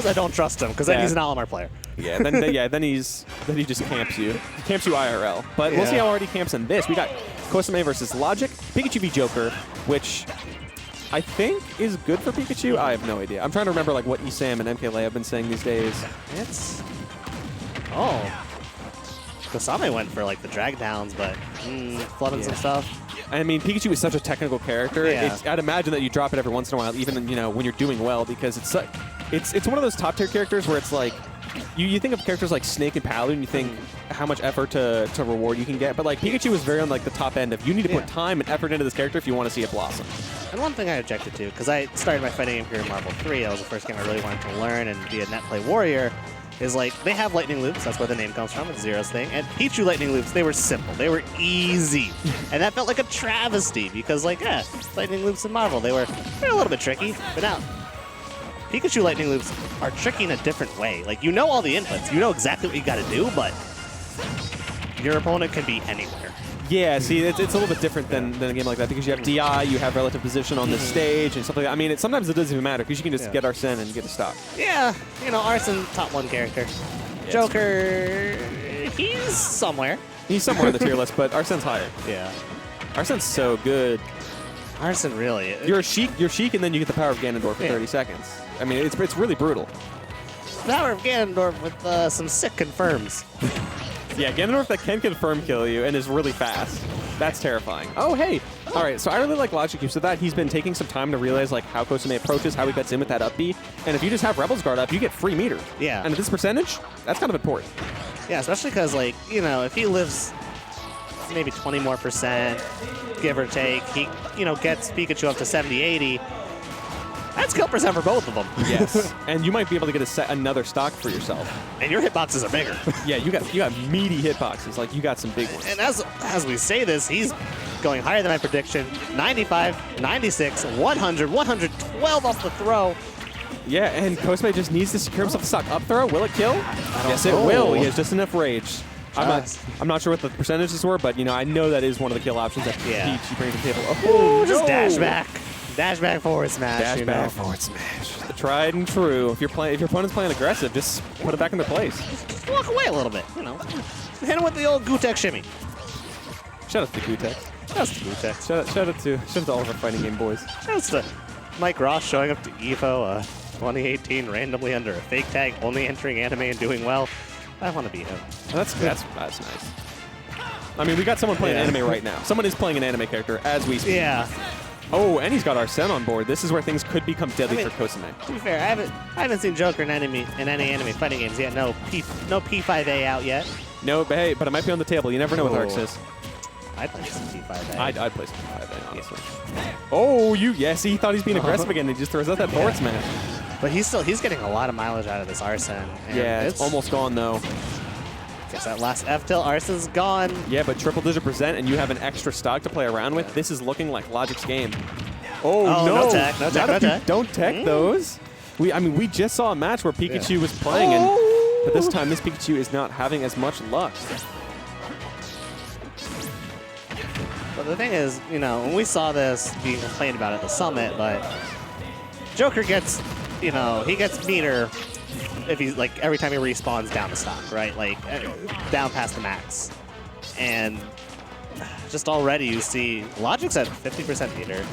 those, I don't trust him because then he's an Olimar player. Yeah, then he just camps you. He camps you IRL. But we'll see how hard he camps in this. We got Kosame versus Logic, Pikachu v Joker, which I think is good for Pikachu. I have no idea. I'm trying to remember like what Esam and MKLA have been saying these days. It's Kosame went for like the drag downs, but flooding some stuff. I mean, Pikachu is such a technical character. Yeah. I'd imagine that you drop it every once in a while, even when you're doing well, because it's one of those top tier characters where it's like you think of characters like Snake and Palu, and you think how much effort to reward you can get. But like Pikachu is very on like the top end of you need to put time and effort into this character if you want to see it blossom. And one thing I objected to, because I started my fighting game career in Marvel 3, that was the first game I really wanted to learn and be a net play warrior. Is like, they have lightning loops, that's where the name comes from, it's Zero's thing, and Pichu lightning loops, they were simple, they were easy, and that felt like a travesty, because like, lightning loops in Marvel, they're a little bit tricky, but now, Pikachu lightning loops are tricky in a different way. Like, you know all the inputs, you know exactly what you gotta do, but your opponent can be anywhere. Yeah, see, it's a little bit different than a game like that, because you have DI, you have relative position on the stage, and stuff like that. I mean, sometimes it doesn't even matter, because you can just get Arsene and get a stock. Yeah, Arsene, top 1 character. Yeah, Joker, he's somewhere. He's somewhere on the tier list, but Arsene's higher. Yeah. Arsene's so good. Arsene really. You're a Sheik, and then you get the power of Ganondorf for 30 seconds. I mean, it's really brutal. Power of Ganondorf with some sick confirms. Yeah, Ganondorf that can confirm kill you and is really fast. That's terrifying. Oh, hey. All right, so I really like Logic. So that he's been taking some time to realize like how Kosame approaches, how he gets in with that up B. And if you just have Rebel's Guard up, you get free meter. Yeah. And at this percentage, that's kind of important. Yeah, especially because, like, if he lives maybe 20 more %, give or take, he, gets Pikachu up to 70, 80. That's kill percent for both of them. Yes, and you might be able to get another stock for yourself. And your hitboxes are bigger. Yeah, you got meaty hitboxes. Like, you got some big ones. And as we say this, he's going higher than my prediction. 95, 96, 100, 112 off the throw. Yeah, and Kosame just needs to secure himself a stock. Up throw, will it kill? Yes, it will. He has just enough rage. I'm not sure what the percentages were, but I know that is one of the kill options that Peach brings to the table. Oh, just dash back. Dash back forward smash. Dash back forward smash. The tried and true. If your opponent's playing aggressive, just put it back in their place. Just walk away a little bit. Hit him with the old Gutek shimmy. Shout out to Gutek. Shout out to Gutek. Shout out to all of our fighting game boys. Shout out to Mike Ross showing up to EVO 2018 randomly under a fake tag, only entering anime and doing well. I want to be him. That's nice. I mean, we got someone playing anime right now. Someone is playing an anime character as we speak. Yeah. Oh, and he's got Arsene on board. This is where things could become deadly for Kosame. To be fair, I haven't seen Joker in any anime fighting games yet. No P5A out yet. No, but hey, but it might be on the table. You never know with Arxis. I'd play some P5A. I'd play some P5A, honestly. Oh, yes, he thought he's being aggressive again. He just throws out that forward smash. But he's getting a lot of mileage out of this Arsene. Yeah, it's almost gone though. Guess that last F tilt, Arsene's gone. Yeah, but triple digit %, and you have an extra stock to play around with. This is looking like Logic's game. Oh no! No tech, no tech. Don't tech those. We just saw a match where Pikachu was playing, but this time this Pikachu is not having as much luck. But the thing is, when we saw this being complained about at the summit, but Joker gets, he gets meter if he's like every time he respawns down the stock, right? Like down past the max. And just already you see Logic's at 50% meter.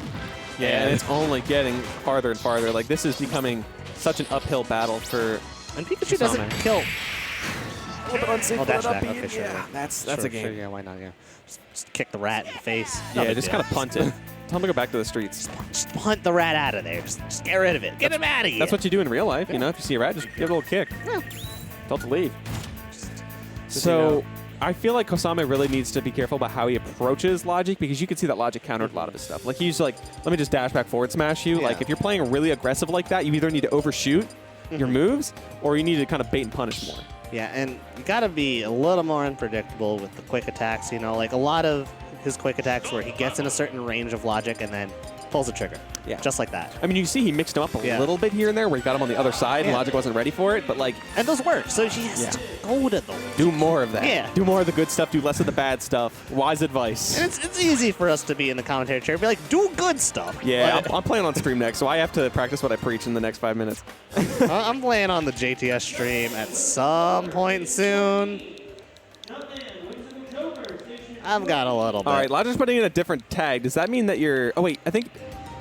Yeah, and it's only getting farther and farther. Like, this is becoming such an uphill battle for And Pikachu doesn't kill. A little bit unsafe. Dash back. Okay, sure. Yeah, that's a game. Sure, yeah, why not? Yeah, just kick the rat in the face. Yeah, just kind of punt it. Tell him to go back to the streets. Just punt the rat out of there. Just get rid of it. Get him out of here. That's what you do in real life. If you see a rat, just give it a little kick. Yeah. Tell it to leave. So I feel like Kosame really needs to be careful about how he approaches Logic, because you can see that Logic countered a lot of his stuff. Like, he's like, let me just dash back forward smash you. Yeah. Like, if you're playing really aggressive like that, you either need to overshoot your moves, or you need to kind of bait and punish more. Yeah, and you got to be a little more unpredictable with the quick attacks. Like a lot of his quick attacks where he gets in a certain range of Logic and then pulls the trigger. Yeah. Just like that. I mean, you see he mixed him up a little bit here and there where he got him on the other side and Logic wasn't ready for it, but like... And those work, so she has to go to those. Do more of that. Yeah. Do more of the good stuff, do less of the bad stuff. Wise advice. And it's easy for us to be in the commentary chair and be like, do good stuff. Yeah, I'm playing on stream next, so I have to practice what I preach in the next 5 minutes. I'm playing on the JTS stream at some point soon. I've got a little bit. All right, Logic's putting in a different tag. Does that mean that you're... Oh, wait, I think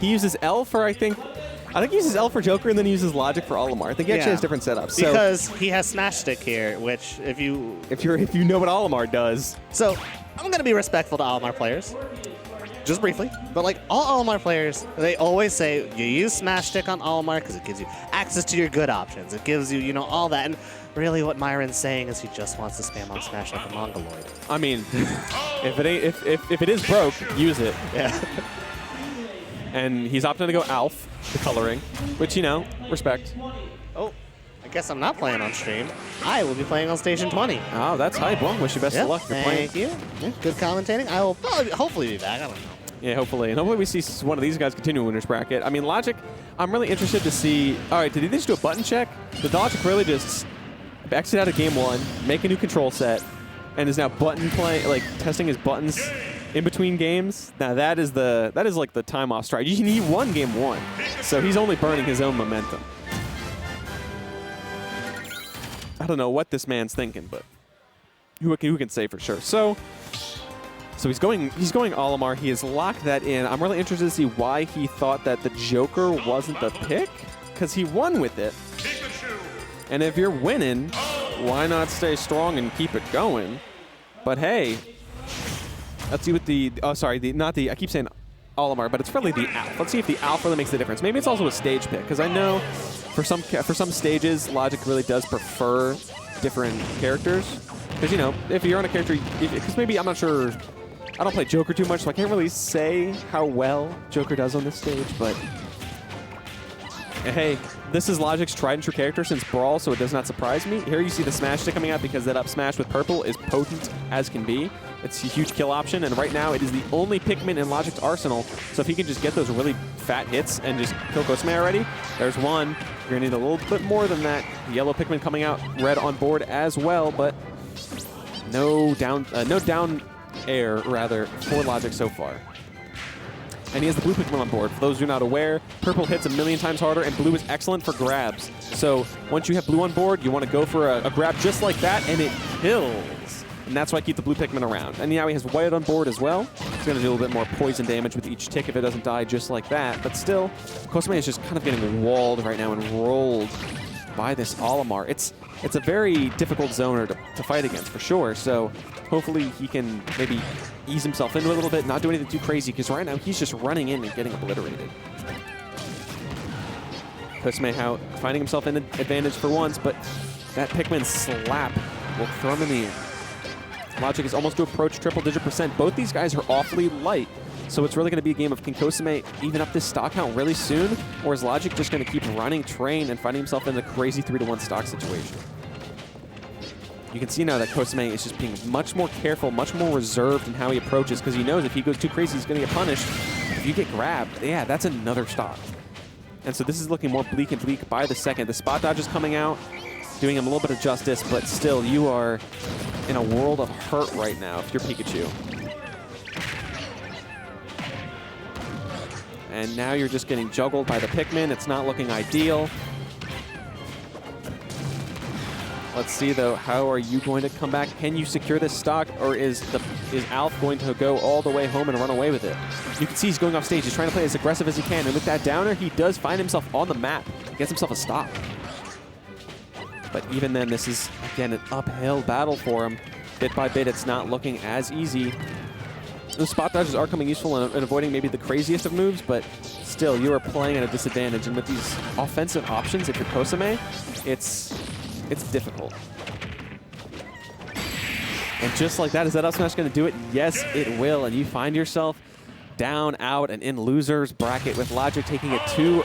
he uses L for, I think he uses L for Joker and then he uses Logic for Olimar. I think he actually has different setups. Because he has Smash Stick here, which if you know what Olimar does. So I'm going to be respectful to Olimar players. Just briefly, but like all Olimar players, they always say you use Smash Stick on Olimar because it gives you access to your good options. It gives you, all that. And really what Myron's saying is he just wants to spam on Smash like a Mongoloid. I mean, if it is broke, use it. Yeah. And he's opting to go Alf, the coloring, which, respect. Oh, I guess I'm not playing on stream. I will be playing on Station 20. Oh, that's hype. Well, wish you best of luck. Thank you. Yeah, good commentating. I will hopefully be back. I don't know. Yeah, hopefully. And hopefully we see one of these guys continue winners bracket. I mean, Logic, I'm really interested to see... All right, did he just do a button check? Did Logic really just exit out of game 1, make a new control set, and is now testing his buttons in between games? Now that is like the time off stride. He won game 1, so he's only burning his own momentum. I don't know what this man's thinking, but who can say for sure? So he's going Olimar. He has locked that in. I'm really interested to see why he thought that the Joker wasn't the pick, because he won with it. And if you're winning, why not stay strong and keep it going? But hey, let's see what I keep saying Olimar, but it's really the Alpha. Let's see if the Alpha really makes the difference. Maybe it's also a stage pick, because I know for some stages, Logic really does prefer different characters. Because, if you're on a character, because maybe, I'm not sure, I don't play Joker too much, so I can't really say how well Joker does on this stage, but hey, this is Logic's tried and true character since Brawl, so it does not surprise me. Here you see the Smash Stick coming out because that up smash with purple is potent as can be. It's a huge kill option, and right now it is the only Pikmin in Logic's arsenal, so if he can just get those really fat hits and just kill Kosame already, there's one. You're going to need a little bit more than that. The yellow Pikmin coming out, red on board as well, but no down air, rather, for Logic so far. And he has the blue Pikmin on board. For those who are not aware, purple hits a million times harder, and blue is excellent for grabs. So once you have blue on board, you want to go for a grab just like that, and it kills. And that's why I keep the blue Pikmin around. And now he has white on board as well. He's going to do a little bit more poison damage with each tick if it doesn't die just like that. But still, Kosame is just kind of getting walled right now and rolled by this Olimar. It's a very difficult zoner to fight against, for sure. So hopefully he can maybe ease himself into it a little bit, not do anything too crazy, because right now he's just running in and getting obliterated. Kosame finding himself in an advantage for once, but that Pikmin slap will throw him in the air. Logic is almost to approach triple-digit %. Both these guys are awfully light, so it's really going to be a game of can Kosame even up this stock count really soon, or is Logic just going to keep running train and finding himself in a crazy 3-to-1 stock situation? You can see now that Kosame is just being much more careful, much more reserved in how he approaches, because he knows if he goes too crazy, he's going to get punished. If you get grabbed, yeah, that's another stock. And so this is looking more bleak and bleak by the second. The spot dodge is coming out, doing him a little bit of justice, but still, you are in a world of hurt right now if you're Pikachu. And now you're just getting juggled by the Pikmin. It's not looking ideal. Let's see, though, how are you going to come back? Can you secure this stock, or is Alf going to go all the way home and run away with it? You can see he's going off stage. He's trying to play as aggressive as he can, and with that downer, he does find himself on the map. He gets himself a stock. But even then, this is, again, an uphill battle for him. Bit by bit, it's not looking as easy. Those spot dodges are coming useful in avoiding maybe the craziest of moves, but still, you are playing at a disadvantage. And with these offensive options, if you're Kosame, it's difficult. And just like that, is that up smash going to do it? Yes, it will. And you find yourself down, out, and in loser's bracket with Logic taking a 2-0.